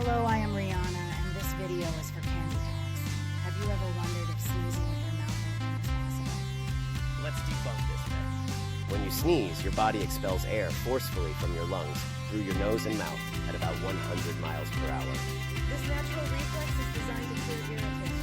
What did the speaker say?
Hello, I am Rihanna, and this video is for candy hacks. Have you ever wondered if sneezing with your mouth open is possible? Let's debunk this myth. When you sneeze, your body expels air forcefully from your lungs through your nose and mouth at about 100 miles per hour. This natural reflex is designed to cure irritation.